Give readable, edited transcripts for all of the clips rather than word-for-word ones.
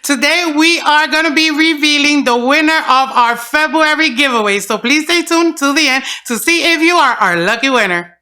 Today we are going to be revealing the winner of our February giveaway. So please stay tuned to the end to see if you are our lucky winner.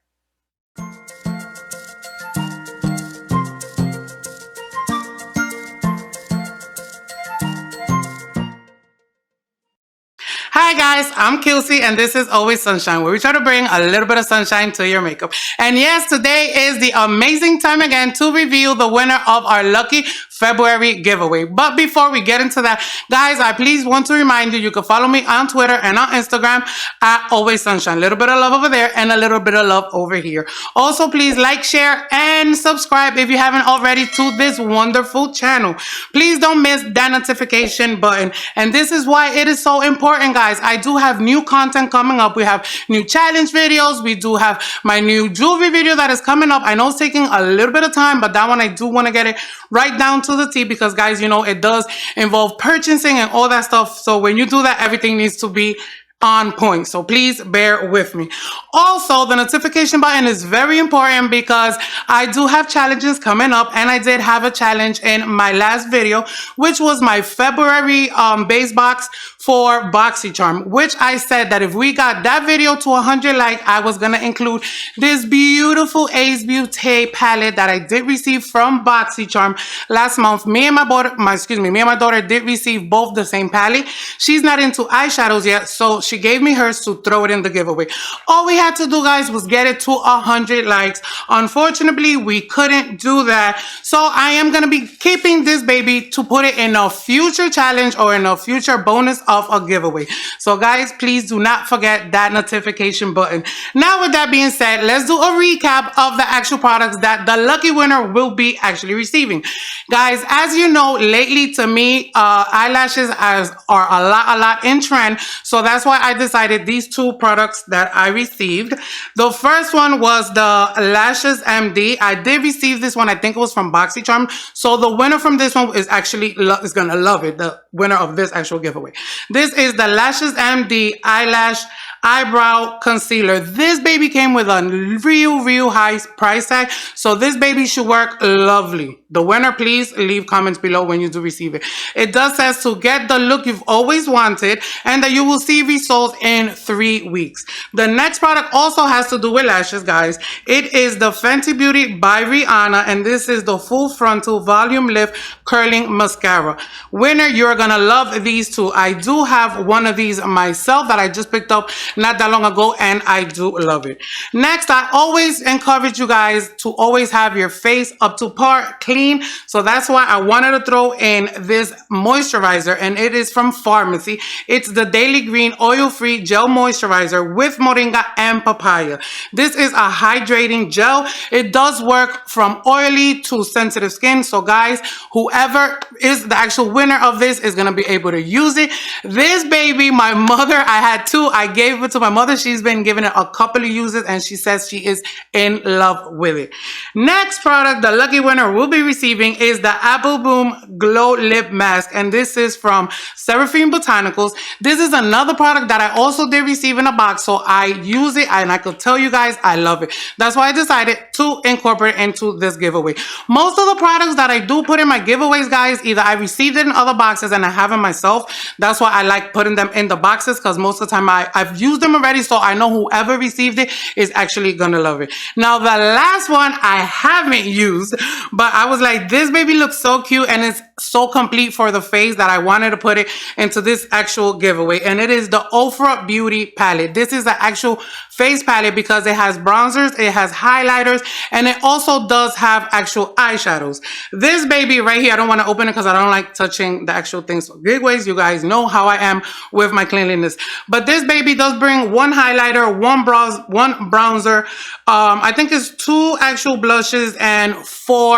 Hi guys, I'm Kelsey and this is Always Sunshine, where we try to bring a little bit of sunshine to your makeup. And yes, today is the amazing time again to reveal the winner of our lucky February giveaway. But before we get into that, guys, I please want to remind you, you can follow me on Twitter and on Instagram at Always Sunshine. A little bit of love over there and a little bit of love over here. Also, please like, share, and subscribe if you haven't already to this wonderful channel. Please don't miss that notification button. And this is why it is so important, guys. I do have new content coming up. We have new challenge videos. We do have my new jewelry video that is coming up. I know it's taking a little bit of time, but that one I do want to get it right down to the T because, guys, you know, it does involve purchasing and all that stuff. So when you do that, everything needs to be on point. So please bear with me. Also, the notification button is very important because I do have challenges coming up, and I did have a challenge in my last video, which was my February base box for BOXYCHARM, which I said that if we got that video to 100 likes, I was gonna include this beautiful Ace Beauté palette that I did receive from BOXYCHARM last month. Me and my daughter did receive both the same palette. She's not into eyeshadows yet, so she gave me hers to throw it in the giveaway. All we had to do, guys, was get it to 100 likes. Unfortunately, we couldn't do that. So I am going to be keeping this baby to put it in a future challenge or in a future bonus of a giveaway. So, guys, please do not forget that notification button. Now, with that being said, let's do a recap of the actual products that the lucky winner will be actually receiving. Guys, as you know, lately to me, eyelashes are a lot in trend. So that's why I decided these two products that I received. The first one was the LASHESMD. I did receive this one. I think it was from BOXYCHARM. So the winner from this one is actually going to love it. The winner of this actual giveaway. This is the LASHESMD Eyelash Eyebrow Concealer. This baby came with a real high price tag. So this baby should work lovely. The winner, please leave comments below when you do receive it. It does says to get the look you've always wanted and that you will see results in 3 weeks. The next product also has to do with lashes, guys. It is the Fenty Beauty by Rihanna, and this is the Full Frontal Volume Lift Curling Mascara. Winner, you're gonna love these two. I do have one of these myself that I just picked up not that long ago, and I do love it. Next, I always encourage you guys to always have your face up to par, clean. So that's why I wanted to throw in this moisturizer, and it is from Farmacy. It's the Daily Green Oil-Free Gel Moisturizer with Moringa and Papaya. This is a hydrating gel. It does work from oily to sensitive skin. So guys, whoever is the actual winner of this is going to be able to use it. This baby, my mother, I had two. I gave it to my mother. She's been giving it a couple of uses, and she says she is in love with it. Next product the lucky winner will be receiving is the Apple Bloom Glow Lip Mask, and this is from Serum Botanicals. This is another product that I also did receive in a box, so I use it and I could tell you guys I love it. That's why I decided to incorporate into this giveaway. Most of the products that I do put in my giveaways, guys, either I received it in other boxes and I have them myself. That's why I like putting them in the boxes, because most of the time I've used them already, so I know whoever received it is actually gonna love it. Now the last one I haven't used, but I was like, this baby looks so cute and it's so complete for the face that I wanted to put it into this actual giveaway, and it is the Ultra Beauty palette. This is the actual face palette because it has bronzers, it has highlighters, and it also does have actual eyeshadows. This baby right here, I don't want to open it because I don't like touching the actual things for giveaways. You guys know how I am with my cleanliness, but this baby does bring one highlighter, one bronzer, I think it's 2 actual blushes and 4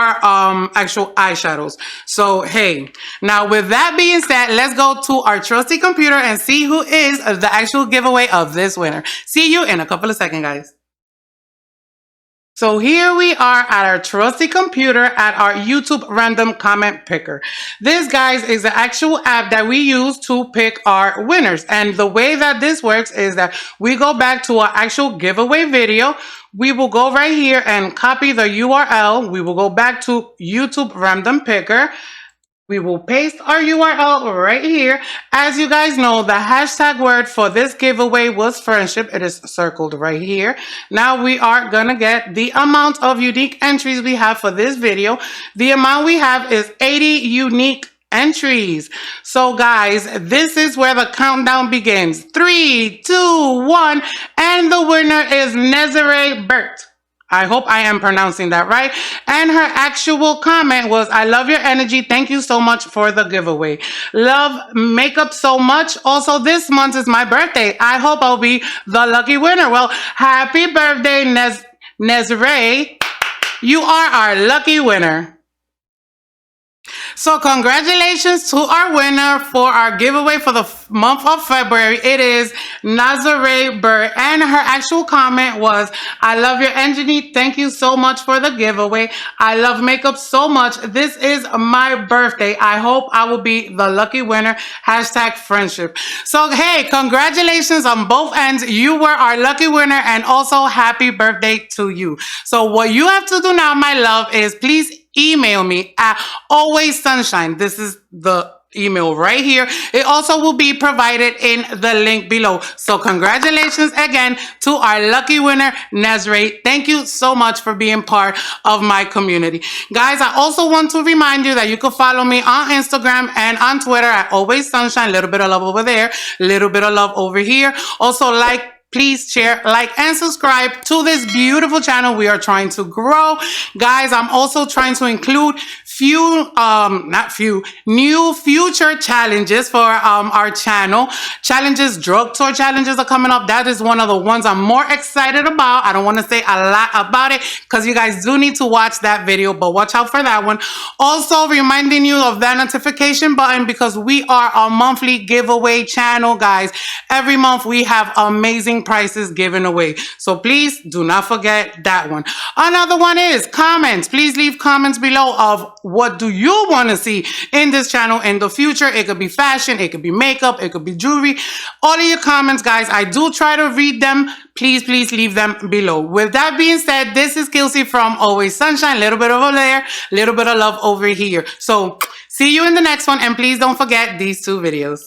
actual eyeshadows. So hey, now with that being said, let's go to our trusty computer and see who is the actual giveaway of this winner. See you in a couple of seconds, guys. So here we are at our trusty computer at our YouTube random comment picker. This, guys, is the actual app that we use to pick our winners. And the way that this works is that we go back to our actual giveaway video. We will go right here and copy the URL. We will go back to YouTube random picker. We will paste our URL right here. As you guys know, the hashtag word for this giveaway was friendship. It is circled right here. Now we are gonna get the amount of unique entries we have for this video. The amount we have is 80 unique entries. So guys, this is where the countdown begins. 3, 2, 1, and the winner is Nezere Burt. I hope I am pronouncing that right. And her actual comment was, I love your energy. Thank you so much for the giveaway. Love makeup so much. Also, this month is my birthday. I hope I'll be the lucky winner. Well, happy birthday, Nezere. You are our lucky winner. So congratulations to our winner for our giveaway for the month of February. It is Nazare Bird, and her actual comment was, I love your energy. Thank you so much for the giveaway. I love makeup so much. This is my birthday. I hope I will be the lucky winner. Hashtag friendship. So hey, congratulations on both ends. You were our lucky winner, and also happy birthday to you. So what you have to do now, my love, is please email me at AllwaySunshine. This is the email right here. It also will be provided in the link below. So congratulations again to our lucky winner, Nezere. Thank you so much for being part of my community. Guys, I also want to remind you that you can follow me on Instagram and on Twitter at AllwaySunshine. Little bit of love over there, little bit of love over here. Also, please share, like, and subscribe to this beautiful channel we are trying to grow. Guys, I'm also trying to include new future challenges for our channel. Drugstore challenges are coming up. That is one of the ones I'm more excited about. I don't want to say a lot about it because you guys do need to watch that video, but watch out for that one. Also reminding you of that notification button because we are a monthly giveaway channel, guys. Every month we have amazing prices given away. So please do not forget that one. Another one is comments. Please leave comments below of what do you want to see in this channel in the future. It could be fashion, it could be makeup, it could be jewelry. All of your comments, guys, I do try to read them. Please leave them below. With that being said, this is Kelsey from AllwaySunshine. Little bit over there, little bit of love over here. So see you in the next one, and please don't forget these 2 videos.